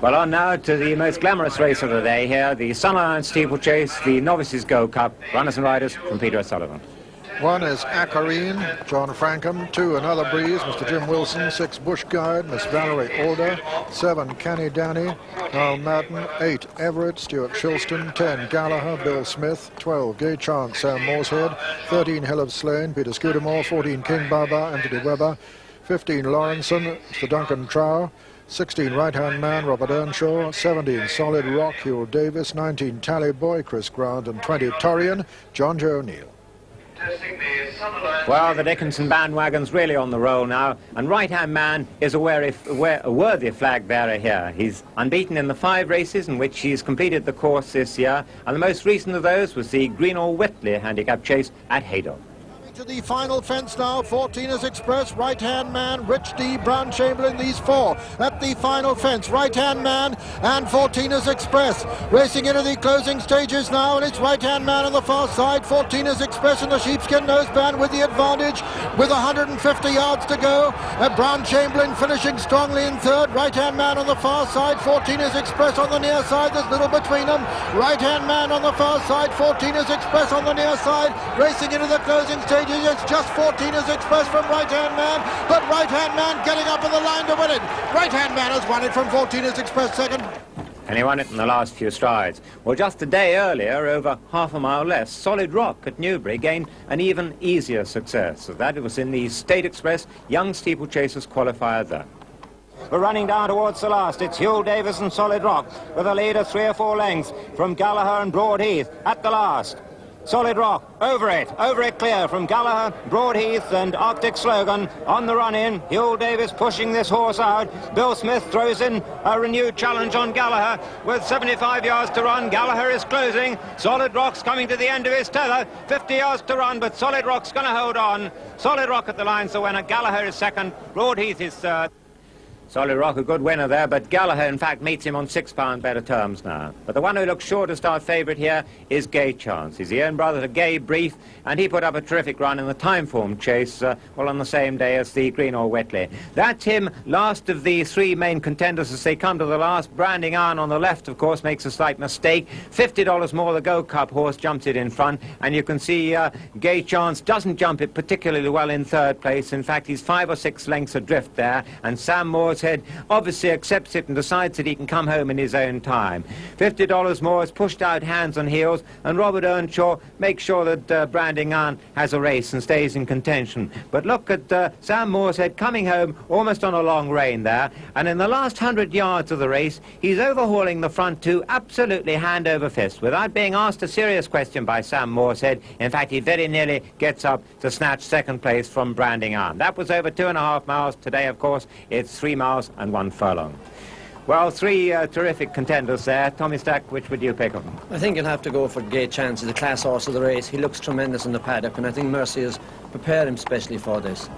Well, on now to the most glamorous race of the day here, the Sun Alliance Steeplechase, the Novices Go Cup, runners and riders from Peter O'Sullivan. 1 is Acarine, John Frankham. 2, Another Breeze, Mr. Jim Wilson. 6, Bush Guide, Miss Valerie Alder. 7, Canny Danny, Carl Madden. 8, Everett, Stuart Shilston. 10, Gallagher, Bill Smith. 12, Gay Chance, Sam Moorshead. 13, Hill of Slane, Peter Scudamore. 14, King Baba, Anthony Webber. 15, Lawrenson, Mr. Duncan Trow. 16, Right Hand Man, Robert Earnshaw. 17, Solid Rock, Hugh Davis. 19, Tally Boy, Chris Grant. And 20, Torian, John Joe O'Neill. Well, the Dickinson bandwagon's really on the roll now, and Right Hand Man is a worthy flag bearer here. He's unbeaten in the 5 races in which he's completed the course this year, and the most recent of those was the Greenall-Whitley handicap chase at Haydock. To the final fence now, 14 is Express, Right Hand Man, Rich D, Brown Chamberlain, these 4 at the final fence. Right Hand Man and 14 is Express. Racing into the closing stages now, and it's Right Hand Man on the far side. 14 is Express in the sheepskin noseband with the advantage with 150 yards to go. Brown Chamberlain finishing strongly in 3rd. Right Hand Man on the far side. 14 is Express on the near side. There's little between them. Right Hand Man on the far side. 14 is Express on the near side. Racing into the closing stages. It's just 14 is Express from Right Hand Man, but Right Hand Man getting up in the line to win it. Right Hand Man has won it from 14 is Express second. And he won it in the last few strides. Well, just a day earlier, over half a mile less, Solid Rock at Newbury gained an even easier success. So that it was in the State Express Young Steeplechasers qualifier there. We're running down towards the last. It's Hugh Davis and Solid Rock with a lead of 3 or 4 lengths from Gallagher and Broadheath at the last. Solid Rock, over it clear from Gallagher, Broadheath and Arctic Slogan on the run-in. Hugh Davis pushing this horse out. Bill Smith throws in a renewed challenge on Gallagher with 75 yards to run. Gallagher is closing. Solid Rock's coming to the end of his tether. 50 yards to run, but Solid Rock's going to hold on. Solid Rock at the line's the winner. Gallagher is second. Broadheath is third. Solid Rock, a good winner there, but Gallagher, in fact, meets him on £6 better terms now. But the one who looks sure to start favourite here is Gay Chance. He's the own brother to Gay Brief, and he put up a terrific run in the time-form chase, well, on the same day as the Greenall-Whitley. That's him, last of the 3 main contenders as they come to the last. Branding Iron on the left, of course, makes a slight mistake. $50 more, the Go Cup horse jumps it in front, and you can see Gay Chance doesn't jump it particularly well in 3rd place. In fact, he's 5 or 6 lengths adrift there, and Sam Moore's Head obviously accepts it and decides that he can come home in his own time. $50 more is pushed out hands and heels, and Robert Earnshaw makes sure that Branding Iron has a race and stays in contention. But look at Sam Moore's Head coming home almost on a long rein there, and in the last 100 yards of the race, he's overhauling the front 2 absolutely hand over fist without being asked a serious question by Sam Moore's Head. In fact, he very nearly gets up to snatch 2nd place from Branding Iron. That was over 2.5 miles. Today, of course, it's 3 miles and 1 furlong. Well, 3 terrific contenders there. Tommy Stack, which would you pick of them? I think you'll have to go for Gay Chance. He's the class horse of the race. He looks tremendous in the paddock, and I think Mercy has prepared him specially for this.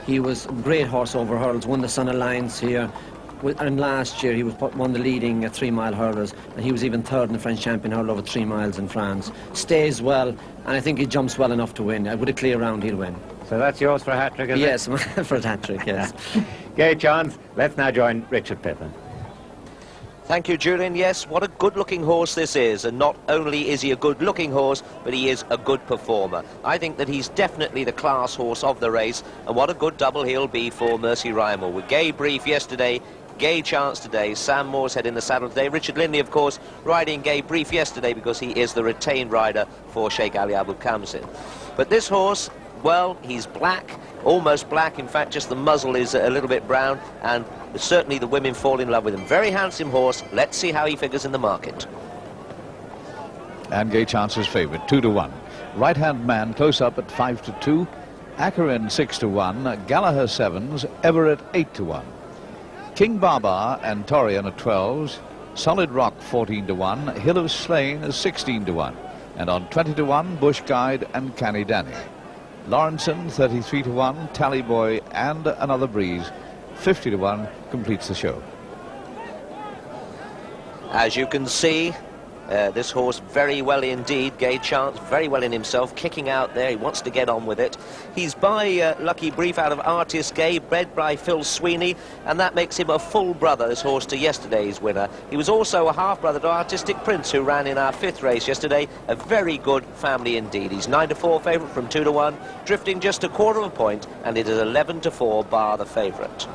He was a great horse over hurdles, won the Sun Alliance here. And last year he was one of the leading 3-mile hurlers, and he was even 3rd in the French champion hurl over 3 miles in France. Stays well, and I think he jumps well enough to win. With a clear round, he'll win. So that's yours for a hat-trick, is it? Yes, for a hat-trick, yes. Gay Chance. Let's now join Richard Pittman. Thank you, Julian. Yes, what a good-looking horse this is. And not only is he a good-looking horse, but he is a good performer. I think that he's definitely the class horse of the race. And what a good double he'll be for Mercy Rymel. With Gay Brief yesterday, Gay Chance today, Sam Moore's Head in the saddle today. Richard Lindley, of course, riding Gay Brief yesterday because he is the retained rider for Sheikh Ali Abu Khamsin. But this horse, well, he's black, almost black. In fact, just the muzzle is a little bit brown, and certainly the women fall in love with him. Very handsome horse. Let's see how he figures in the market. And Gay Chance's favourite, 2-1. Right Hand Man close up at 5-2. Acarin 6-1. Gallagher 7s. Everett 8-1. King Baba and Torian at 12s. Solid Rock 14-1. Hill of Slane is 16-1. And on 20-1, Bush Guide and Canny Danny. Lawrenson 33-1, Tally Boy and Another Breeze 50-1 completes the show. As you can see, This horse very well indeed. Gay Chance very well in himself, kicking out there. He wants to get on with it. He's by Lucky Brief out of Artist Gay, bred by Phil Sweeney, and that makes him a full brother, this horse, to yesterday's winner. He was also a half-brother to Artistic Prince, who ran in our 5th race yesterday. A very good family indeed. He's 9-4 favourite from 2-1, drifting just a quarter of a point, and it is 11-4 bar the favourite.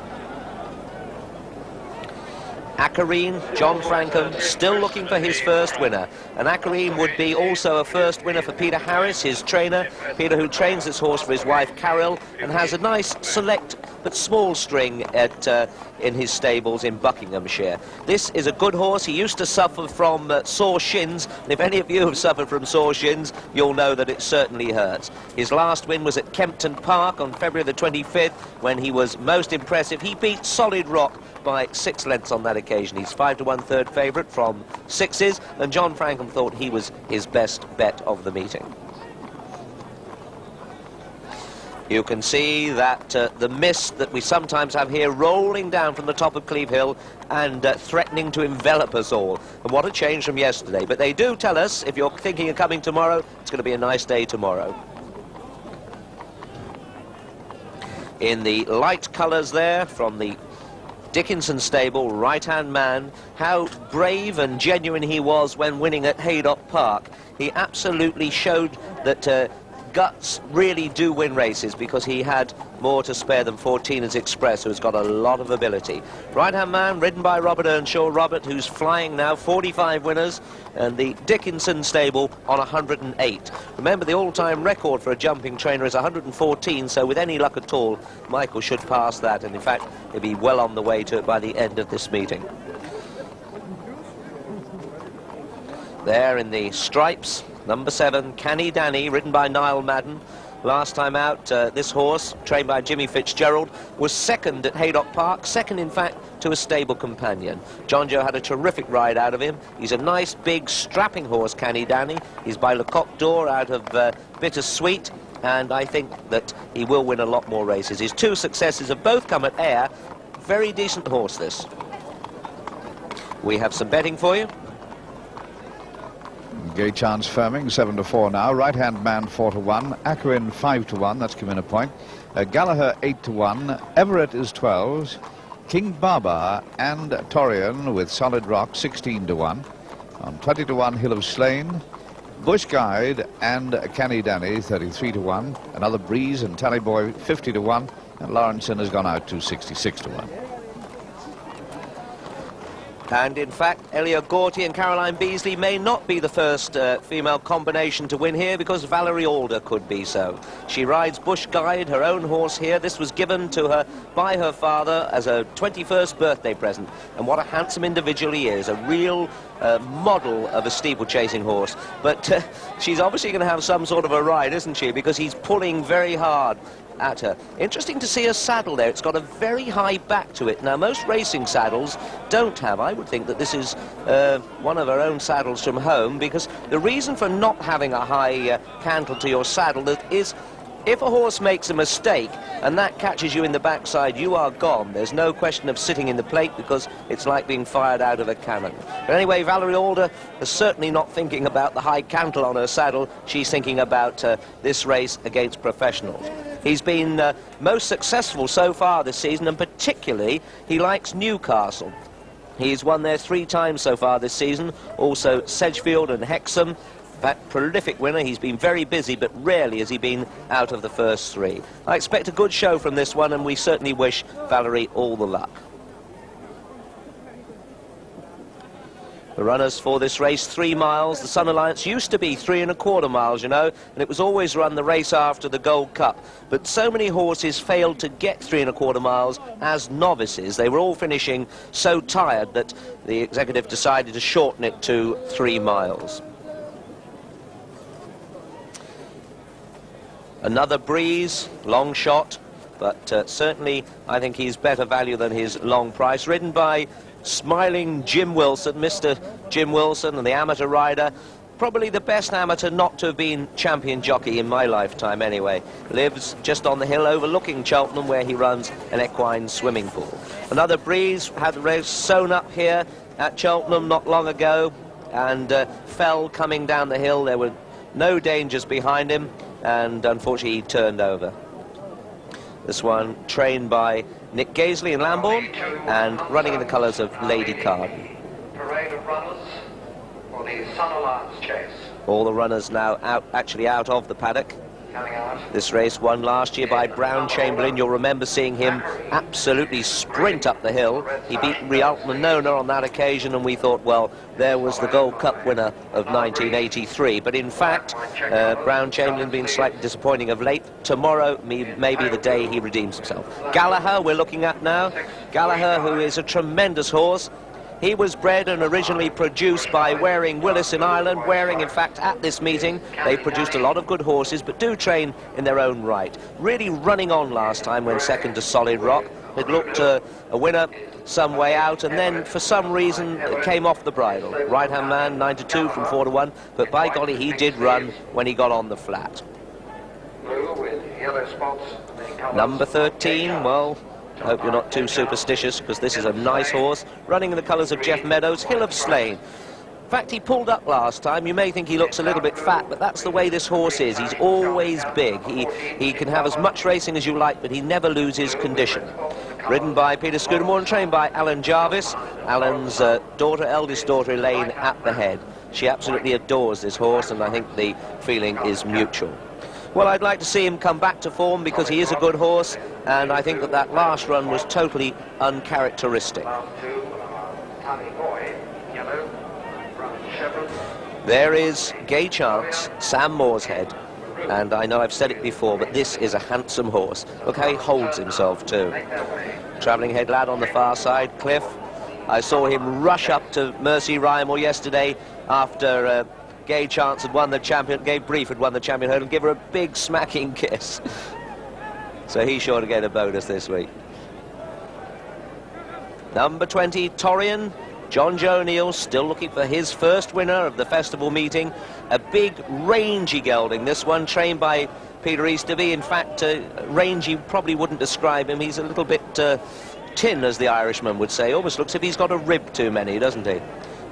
Acarine, John Frankham, still looking for his first winner. And Acarine would be also a first winner for Peter Harris, his trainer. Peter, who trains this horse for his wife, Carol, and has a nice select but small string in his stables in Buckinghamshire. This is a good horse. He used to suffer from sore shins, and if any of you have suffered from sore shins, you'll know that it certainly hurts. His last win was at Kempton Park on February the 25th, when he was most impressive. He beat Solid Rock by 6 lengths on that occasion. He's 5-1 third favourite from 6s, and John Frankham thought he was his best bet of the meeting. You can see that the mist that we sometimes have here rolling down from the top of Cleve Hill and threatening to envelop us all. And what a change from yesterday. But they do tell us, if you're thinking of coming tomorrow, it's going to be a nice day tomorrow. In the light colours there from the Dickinson stable, right-hand man, how brave and genuine he was when winning at Haydock Park. He absolutely showed that guts really do win races, because he had more to spare than 14's Express, who's got a lot of ability. Right-hand man, ridden by Robert Earnshaw. Robert, who's flying now, 45 winners, and the Dickinson stable on 108. Remember, the all-time record for a jumping trainer is 114, so with any luck at all, Michael should pass that, and in fact, he'll be well on the way to it by the end of this meeting. There in the stripes, number 7, Canny Danny, ridden by Niall Madden. Last time out, this horse, trained by Jimmy Fitzgerald, was second at Haydock Park, second, in fact, to a stable companion. John Joe had a terrific ride out of him. He's a nice, big, strapping horse, Canny Danny. He's by Lecoq d'Or out of Bittersweet, and I think that he will win a lot more races. His 2 successes have both come at Ayr. Very decent horse, this. We have some betting for you. Gay Chance firming 7-4 now. Right-hand man 4-1. Acarin 5-1. That's given a point. Gallagher 8-1. Everett is 12s. King Baba and Torian with Solid Rock 16-1. On 20-1 Hill of Slane. Bush Guide and Canny Danny 33-1. Another Breeze and Tally Boy 50-1. And Lawrenson has gone out to 66-1. And in fact, Elia Gorty and Caroline Beasley may not be the first female combination to win here, because Valerie Alder could be so. She rides Bush Guide, her own horse here. This was given to her by her father as a 21st birthday present. And what a handsome individual he is, a real model of a steeplechasing horse. But she's obviously going to have some sort of a ride, isn't she? Because he's pulling very hard at her. Interesting to see her saddle there. It's got a very high back to it. Now, most racing saddles don't have. I would think that this is one of her own saddles from home, because the reason for not having a high cantle to your saddle is if a horse makes a mistake and that catches you in the backside, you are gone. There's no question of sitting in the plate, because it's like being fired out of a cannon. But anyway, Valerie Alder is certainly not thinking about the high cantle on her saddle. She's thinking about this race against professionals. He's been most successful so far this season, and particularly he likes Newcastle. He's won there 3 times so far this season, also Sedgefield and Hexham. That prolific winner. He's been very busy, but rarely has he been out of the first 3. I expect a good show from this one, and we certainly wish Valerie all the luck. The runners for this race, 3 miles. The Sun Alliance used to be 3 1/4 miles, you know, and it was always run the race after the Gold Cup. But so many horses failed to get 3 1/4 miles as novices. They were all finishing so tired that the executive decided to shorten it to 3 miles. Another Breeze, long shot, but certainly I think he's better value than his long price. Ridden by smiling Jim Wilson, Mr. Jim Wilson, and the amateur rider. Probably the best amateur not to have been champion jockey in my lifetime anyway. Lives just on the hill overlooking Cheltenham, where he runs an equine swimming pool. Another Breeze had the race sewn up here at Cheltenham not long ago. and fell coming down the hill. There were no dangers behind him, and unfortunately he turned over. This one trained by Nick Gaisley in Lambourne and running in the colours of Lady Carden. Parade of runners for the Sun Alliance Chase. All the runners now actually out of the paddock. Coming out. This race won last year by Brown Chamberlain. You'll remember seeing him absolutely sprint up the hill. He beat Rialt Monona on that occasion, and we thought, well, there was the Gold Cup winner of 1983. But in fact, Brown Chamberlain been slightly disappointing of late. Tomorrow may be the day he redeems himself. Gallagher we're looking at now. Gallagher, who is a tremendous horse. He was bred and originally produced by Waring Willis in Ireland. Waring, in fact, at this meeting, they produced a lot of good horses, but do train in their own right. Really running on last time when second to Solid Rock. It looked a winner some way out, and then for some reason it came off the bridle. Right-hand man, 9-2 from 4-1, but by golly, he did run when he got on the flat. Blue with yellow spots. Number 13, well, I hope you're not too superstitious, because this is a nice horse, running in the colours of Jeff Meadows, Hill of Slane. In fact, he pulled up last time. You may think he looks a little bit fat, but that's the way this horse is. He's always big. He can have as much racing as you like, but he never loses condition. Ridden by Peter Scudamore and trained by Alan Jarvis. Alan's eldest daughter Elaine at the head. She absolutely adores this horse, and I think the feeling is mutual. Well, I'd like to see him come back to form, because he is a good horse, and I think that last run was totally uncharacteristic. There is Gay Chance, Sam Mooreshead, and I know I've said it before, but this is a handsome horse. Look how he holds himself too. Travelling head lad on the far side, Cliff. I saw him rush up to Mercy Rymel yesterday after Gay Chance had won the champion, Gay Brief had won the champion hurdle, and give her a big smacking kiss. So he's sure to get a bonus this week. Number 20, Torian. John Joe O'Neill still looking for his first winner of the festival meeting. A big, rangy gelding. This one trained by Peter Easterby. In fact, rangy probably wouldn't describe him. He's a little bit tin, as the Irishman would say. Almost looks as if he's got a rib too many, doesn't he?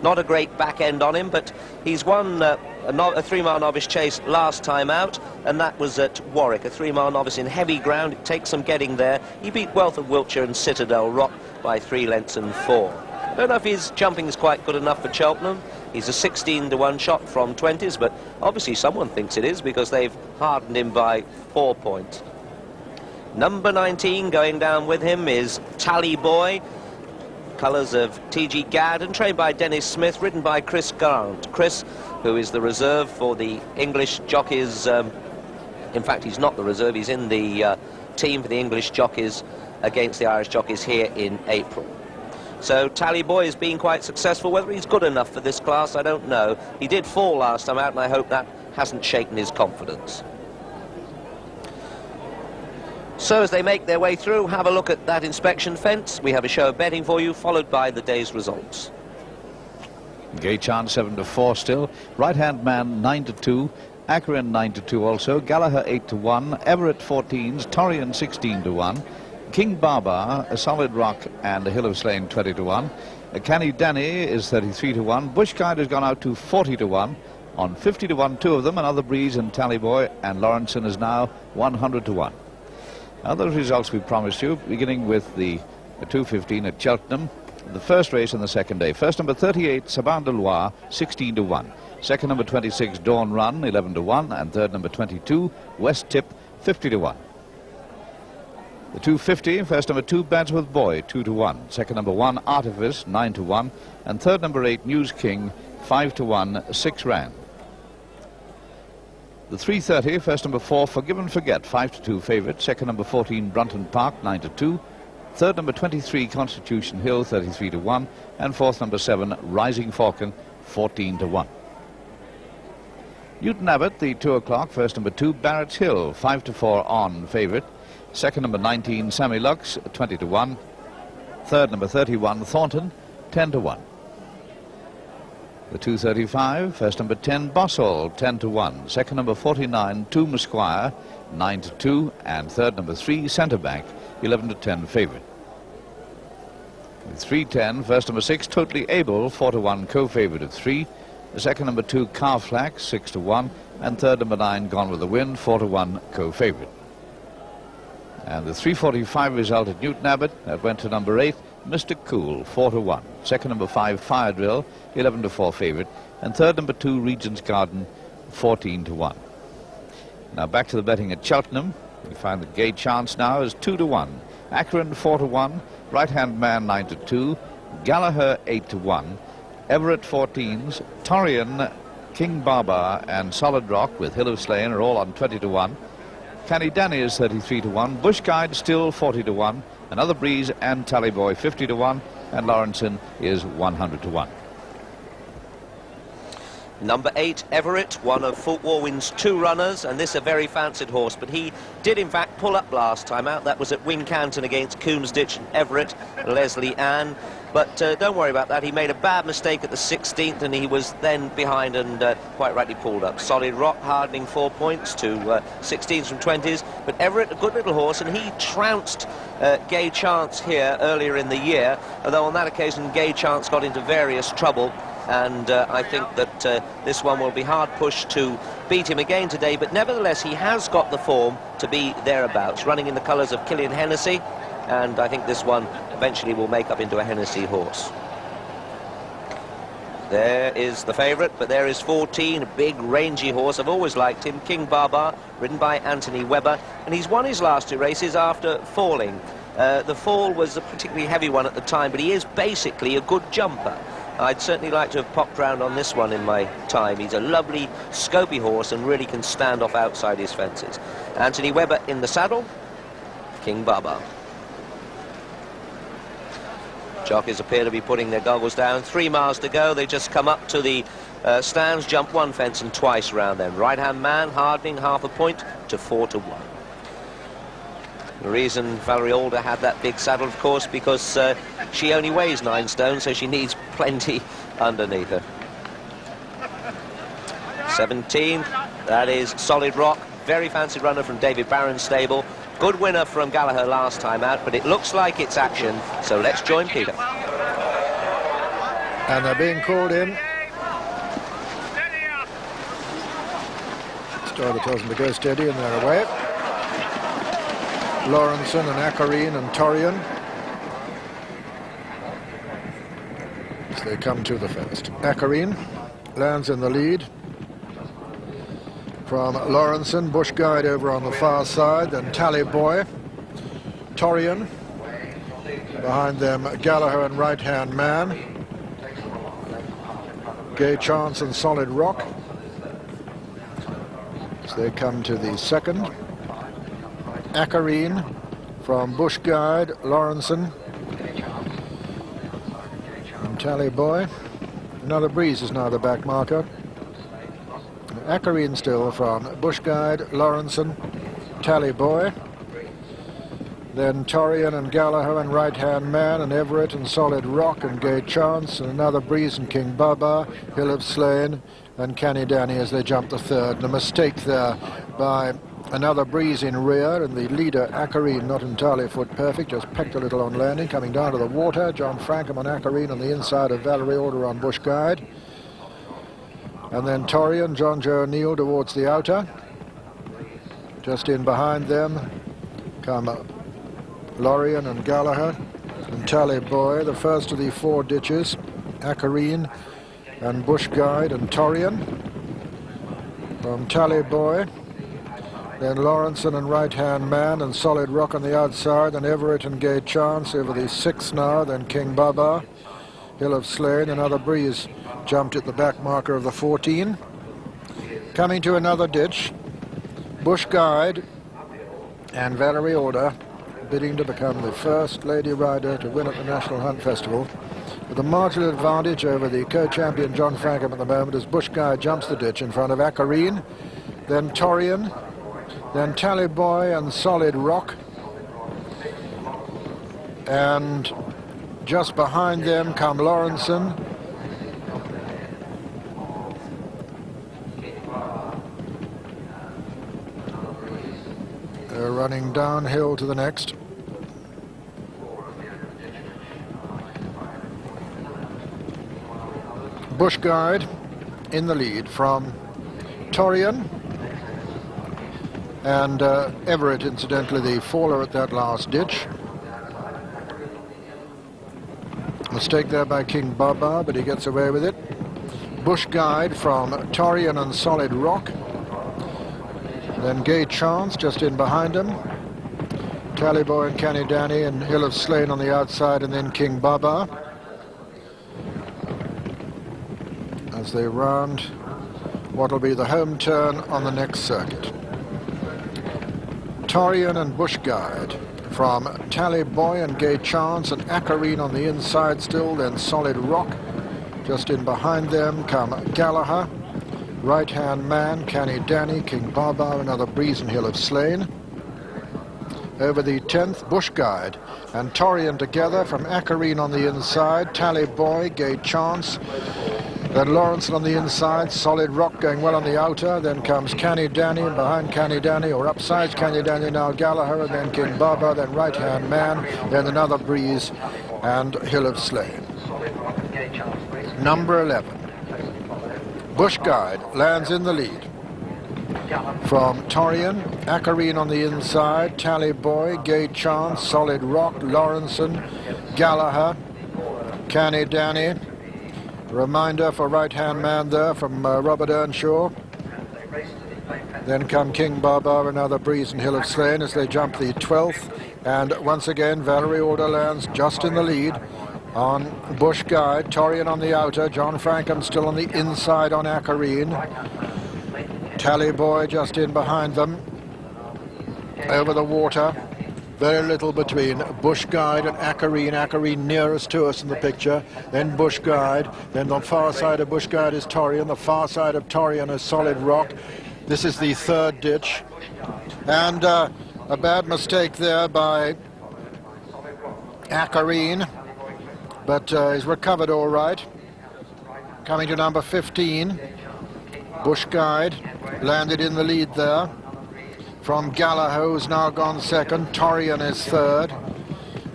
Not a great back end on him, but he's won a 3-mile novice chase last time out, and that was at Warwick, a 3-mile novice in heavy ground. It takes some getting there. He beat Wealth of Wiltshire and Citadel Rock by 3 lengths and 4. I don't know if his jumping is quite good enough for Cheltenham. He's a 16-1 shot from 20s, but obviously someone thinks it is, because they've hardened him by 4 points. Number 19 going down with him is Tally Boy. Colours of T.G. Gadd, and trained by Dennis Smith, ridden by Chris Grant. Chris, who is the reserve for the English jockeys. In fact, he's not the reserve, he's in the team for the English jockeys against the Irish jockeys here in April. So Tally Boy has been quite successful. Whether he's good enough for this class, I don't know. He did fall last time out, and I hope that hasn't shaken his confidence. So as they make their way through, have a look at that inspection fence. We have a show of betting for you, followed by the day's results. Gay Chance 7-4 still. Right-hand man 9-2. Akron 9-2 also. Gallagher 8-1. Everett 14s. Torian 16-1. King Baba, a Solid Rock, and a Hill of Slane 20-1. Canny Danny is 33-1. Bush Guide has gone out to 40-1. On 50-1, 2 of them, another Breeze and Tally Boy, and Lawrenson is now 100-1. Other results we promised you, beginning with the 2:15 at Cheltenham, the first race on the second day. First number 38, Saban de Loire, 16-1. Second number 26, Dawn Run, 11-1. And third number 22, West Tip, 50-1. The 2:50, first number 2, Badsworth Boy, 2-1. Second number 1, Artifice, 9-1. And third number 8, News King, 5-1, 6 rand. The 3:30, first number 4, Forgive and Forget, 5-2 favourite. Second number 14, Brunton Park, 9-2. Third number 23, Constitution Hill, 33-1. And fourth number 7, Rising Falcon, 14-1. Newton Abbott, the 2 o'clock, first number 2, Barrett's Hill, 5-4 on favourite. Second number 19, Sammy Lux, 20-1. Third number 31, Thornton, 10-1. The 2:35, first number 10, Bossall, 10-1. Second number 49, Toom Esquire, 9-2. And third number 3, Centre Back, 11-10 favourite. The 3:10, first number 6, Totally Able, 4-1 co-favourite of 3. Second number 2, Carflax, 6-1. And third number 9, Gone with the Wind, 4-1, co-favourite. And the 3:45 result at Newton Abbot, that went to number 8, Mr. Cool, 4-1. Second number 5, Fire Drill, 11-4 favourite. And third number 2, Regent's Garden, 14-1. Now back to the betting at Cheltenham. We find that Gay Chance now is 2-1. Akron 4-1. Right Hand Man 9-2. Gallagher 8-1. Everett 14s. Torian, King Baba and Solid Rock with Hill of Slain are all on 20-1. Canny Danny is 33-1. Bush Guide still 40-1. Another Breeze and Tally Boy 50-1. And Lawrenson is 100-1. Number 8, Everett, one of Fulk Warwin's 2 runners, and this a very fancied horse, but he did in fact pull up last time out. That was at Wincanton against Coombsditch and Everett, Leslie Ann. But don't worry about that. He made a bad mistake at the 16th, and he was then behind and quite rightly pulled up. Solid Rock hardening 4 points to 16s from 20s. But Everett, a good little horse, and he trounced Gay Chance here earlier in the year, although on that occasion Gay Chance got into various trouble. And I think that this one will be hard pushed to beat him again today, but nevertheless he has got the form to be thereabouts, running in the colours of Killian Hennessy, and I think this one eventually will make up into a Hennessy horse. There is the favourite, but there is 14, a big rangy horse. I've always liked him, King Baba, ridden by Anthony Webber, and he's won his last 2 races after falling. The fall was a particularly heavy one at the time, but he is basically a good jumper. I'd certainly like to have popped round on this one in my time. He's a lovely, scopy horse and really can stand off outside his fences. Anthony Webber in the saddle, King Baba. Jockeys appear to be putting their goggles down. 3 miles to go. They just come up to the stands, jump 1 fence and twice round them. Right-hand man, hardening 0.5 point to 4-1. The reason Valerie Alder had that big saddle, of course, because she only weighs 9 stone, so she needs plenty underneath her. 17, that is Solid Rock. Very fancy runner from David Barron's stable. Good winner from Gallagher last time out, but it looks like it's action, so let's join Peter. And they're being called in. Driver tells them to go steady, and they're away. Lawrenson and Acarine and Torian as they come to the first. Acarine lands in the lead from Lawrenson. Bush Guide over on the far side, then Tally Boy, Torian, behind them Gallagher and Right Hand Man, Gay Chance and Solid Rock as they come to the second. Acarine from Bush Guide, Lawrenson and Tally Boy. Another Breeze is now the back marker. Acarine still from Bush Guide, Lawrenson, Tally Boy. Then Torian and Gallagher and Right Hand Man and Everett and Solid Rock and Gay Chance and Another Breeze and King Baba, Hill of Slain and Canny Danny as they jump the third. And a mistake there by Another Breeze in rear, and the leader Acarine not entirely foot perfect, just pecked a little on landing, coming down to the water. John Frankham on Acarine on the inside of Valerie Alder on Bush Guide. And then Torian, John Joe O'Neill towards the outer. Just in behind them come Lorien and Gallagher and Tally Boy, the first of the 4 ditches. Acarine and Bush Guide and Torian. From Tally Boy, then Lawrenson and Right Hand Man and Solid Rock on the outside, and Everett and Gay Chance over the 6 now, then King Baba, Hill of Slain, Another Breeze jumped at the back marker of the 14. Coming to another ditch, Bush Guide and Valerie Alder bidding to become the first lady rider to win at the National Hunt Festival, with a marginal advantage over the co-champion John Frankham at the moment as Bush Guide jumps the ditch in front of Acarine, then Torian, then Tally Boy and Solid Rock, and just behind them come Lawrenson, they're running downhill to the next. Bush Guide in the lead from Torian. And Everett, incidentally, the faller at that last ditch. Mistake there by King Baba, but he gets away with it. Bush Guide from Torian and Solid Rock. Then Gay Chance just in behind him. Tally Boy and Canny Danny and Hill of Slain on the outside, and then King Baba. As they round what will be the home turn on the next circuit. Torian and Bush Guide from Tally Boy and Gay Chance, and Acarine on the inside still, then Solid Rock. Just in behind them come Gallagher, Right Hand Man, Canny Danny, King Baba, another Breeze and Hill of Slain. Over the 10th, Bush Guide and Torian together from Acarine on the inside, Tally Boy, Gay Chance, then Lawrence on the inside, Solid Rock going well on the outer, then comes Canny Danny, and behind Canny Danny, or upsides Canny Danny now Gallagher, and then King Baba, then Right Hand Man, then another Breeze and Hill of Slain. Number 11, Bush Guide lands in the lead. From Torian, Acarine on the inside, Tally Boy, Gay Chance, Solid Rock, Lawrenson, Gallagher, Canny Danny. Reminder for Right Hand Man there from Robert Earnshaw. Then come King Baba, another Breeze and Hill of Slain as they jump the 12th. And once again, Valerie Alder lands just in the lead on Bush Guide. Torian on the outer, John Frankham still on the inside on Acarine. Tally Boy just in behind them. Over the water, very little between Bush Guide and Acarine. Acarine nearest to us in the picture, then Bush Guide, then the far side of Bush Guide is Torian, the far side of Torian is Solid Rock. This is the third ditch, and a bad mistake there by Acarine, but he's recovered all right. Coming to number 15, Bush Guide landed in the lead there. From Gallagher, who's now gone second, Torian is third.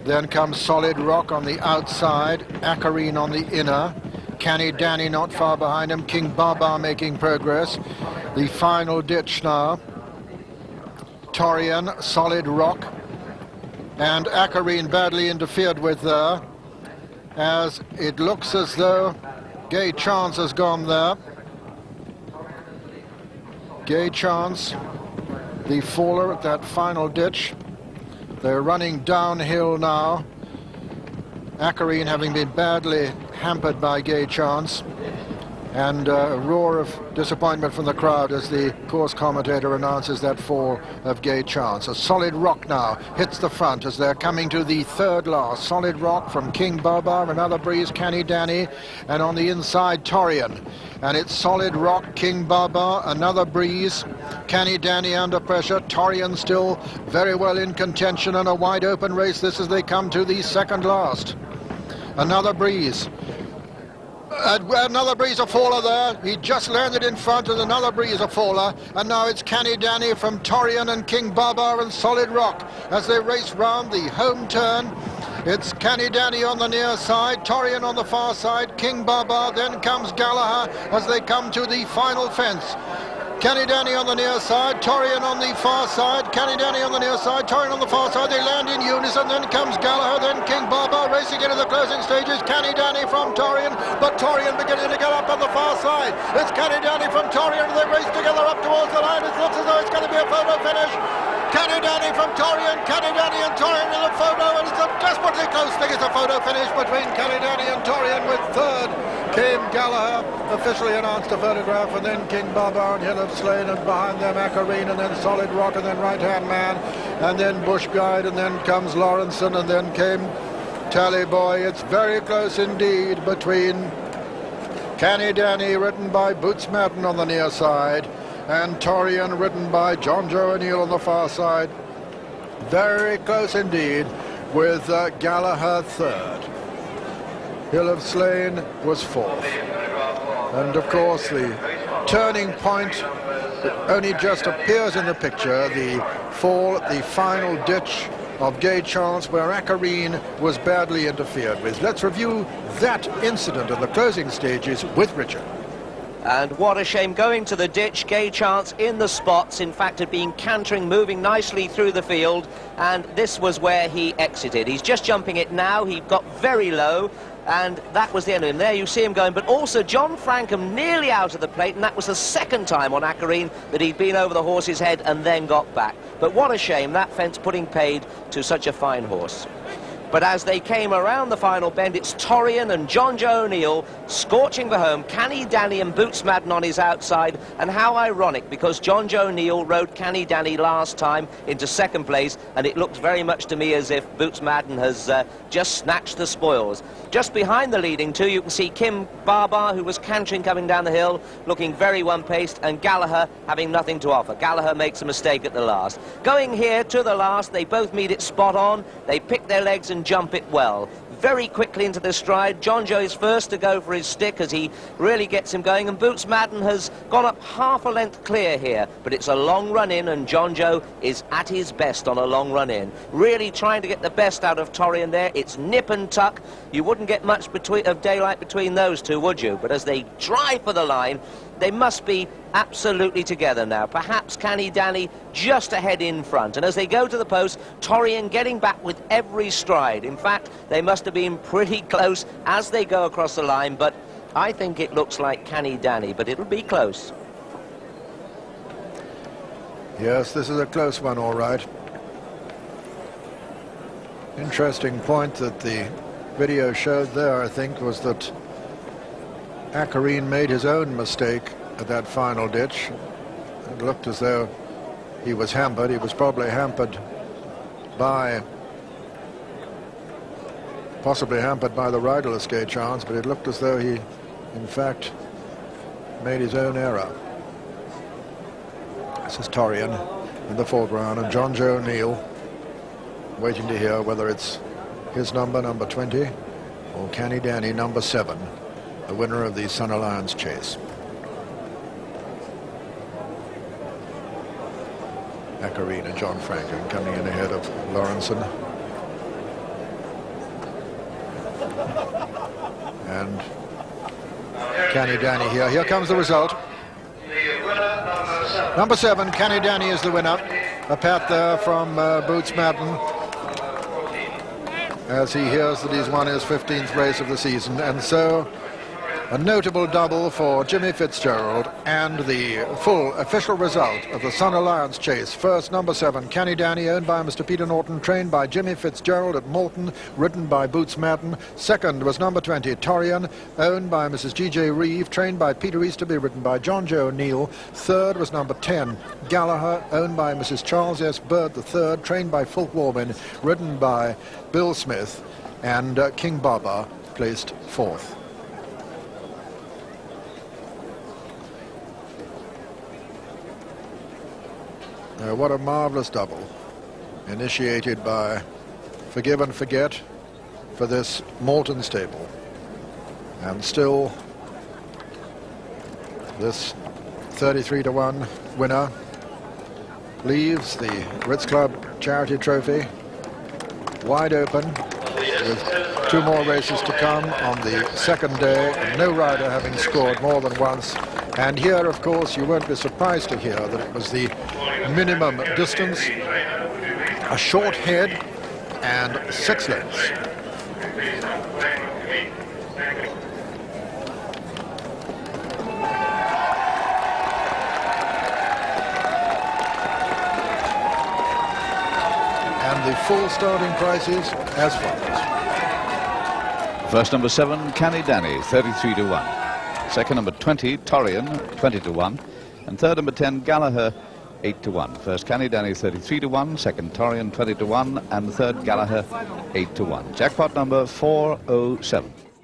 Then comes Solid Rock on the outside, Acarine on the inner, Canny Danny not far behind him, King Baba making progress. The final ditch now, Torian, Solid Rock, and Acarine badly interfered with there, as it looks as though Gay Chance has gone there. Gay Chance, the faller at that final ditch. They're running downhill now. Acarine having been badly hampered by Gay Chance, and a roar of disappointment from the crowd as the course commentator announces that fall of Gay Chance. A Solid Rock now hits the front as they're coming to the third last. Solid Rock from King Baba, another Breeze, Canny Danny, and on the inside Torian. And it's Solid Rock, King Baba, another Breeze, Canny Danny under pressure, Torian still very well in contention, and a wide open race this as they come to the second last. Another Breeze. Another Breeze a faller there. He just landed in front, and another Breeze a faller. And now it's Canny Danny from Torian and King Baba and Solid Rock as they race round the home turn. It's Canny Danny on the near side, Torian on the far side, King Baba, then comes Gallagher as they come to the final fence. Canny Danny on the near side, Torian on the far side, Canny Danny on the near side, Torian on the far side. They land in unison, then comes Gallagher, then King Baba racing into the closing stages. Canny Danny from Torian, but Torian beginning to get up on the far side. It's Canny Danny from Torian, and they race together up towards the line. It looks as though it's going to be a photo finish. Canny Danny from Torian, Canny Danny and Torian in the photo, and it's a desperately close thing. It's a photo finish between Canny Danny and Torian, with third came Gallagher, officially announced a photograph, and then King Baba and Hill of Slain, and behind them Acarine, and then Solid Rock, and then Right Hand Man, and then Bush Guide, and then comes Lawrenson, and then came Tally Boy. It's very close indeed between Canny Danny, ridden by Boots Madden on the near side, and Torian, ridden by John Joe O'Neill on the far side. Very close indeed, with Gallagher third. Hill of Slain was fourth. And of course the turning point that only just appears in the picture, the fall at the final ditch of Gay Chance, where Acarine was badly interfered with. Let's review that incident in the closing stages with Richard. And what a shame, going to the ditch. Gay Chance in the spots, in fact had been cantering, moving nicely through the field, and this was where he exited. He's just jumping it now, he got very low, and that was the end of him. There you see him going, but also John Frankham nearly out of the plate, and that was the second time on Acarine that he'd been over the horse's head and then got back. But what a shame, that fence putting paid to such a fine horse. But as they came around the final bend, it's Torian and John Joe O'Neill scorching for home. Canny Danny and Boots Madden on his outside. And how ironic, because John Joe O'Neill rode Canny Danny last time into second place, and it looks very much to me as if Boots Madden has just snatched the spoils. Just behind the leading two, you can see Kim Barbar, who was cantering coming down the hill, looking very one-paced, and Gallagher having nothing to offer. Gallagher makes a mistake at the last. Going here to the last, they both meet it spot on. They pick their legs and jump it well. Very quickly into the stride. John Joe is first to go for his stick as he really gets him going, and Boots Madden has gone up half a length clear here, but it's a long run in, and John Joe is at his best on a long run in. Really trying to get the best out of Torian there. It's nip and tuck. You wouldn't get much of daylight between those two, would you? But as they drive for the line, they must be absolutely together now. Perhaps Canny Danny just ahead in front. And as they go to the post, Torian getting back with every stride. In fact, they must have been pretty close as they go across the line, but I think it looks like Canny Danny, but it'll be close. Yes, this is a close one, all right. Interesting point that the video showed there, I think, was that Acarine made his own mistake at that final ditch. It looked as though he was hampered. He was probably hampered by, possibly hampered by the riderless Gay Chance, but it looked as though he, in fact, made his own error. This is Torian in the foreground, and John Joe O'Neill waiting to hear whether it's his number 20, or Canny Danny, number 7. The winner of the Sun Alliance Chase. Acarine and John Franklin coming in ahead of Lawrenson. And Canny Danny here. Here comes the result. Number 7, Canny Danny is the winner. A pat there from Boots Madden, as he hears that he's won his 15th race of the season. And so a notable double for Jimmy Fitzgerald, and the full official result of the Sun Alliance Chase. First, number 7, Canny Danny, owned by Mr. Peter Norton, trained by Jimmy Fitzgerald at Moulton, ridden by Boots Madden. Second was number 20, Torian, owned by Mrs. G.J. Reeve, trained by Peter Easterby, ridden by John Joe O'Neill. Third was number 10, Gallagher, owned by Mrs. Charles S. Bird III, trained by Fulk Warwin, ridden by Bill Smith, and King Baba placed fourth. What a marvellous double, initiated by Forgive and Forget for this Moulton stable. And still, this 33-to-1 winner leaves the Ritz Club Charity Trophy wide open, with 2 more races to come on the second day, and no rider having scored more than once. And here, of course, you won't be surprised to hear that it was the minimum distance, a short head, and 6 lengths. And the full starting prices as follows. First, number 7, Canny Danny, 33-to-1. Second, number 20, Torian, 20-to-1. And third, number 10, Gallagher, 8-to-1. First, Canny Danny, 33-to-1. Second, Torian, 20-to-1. And third, Gallagher, 8-to-1. Jackpot number 407.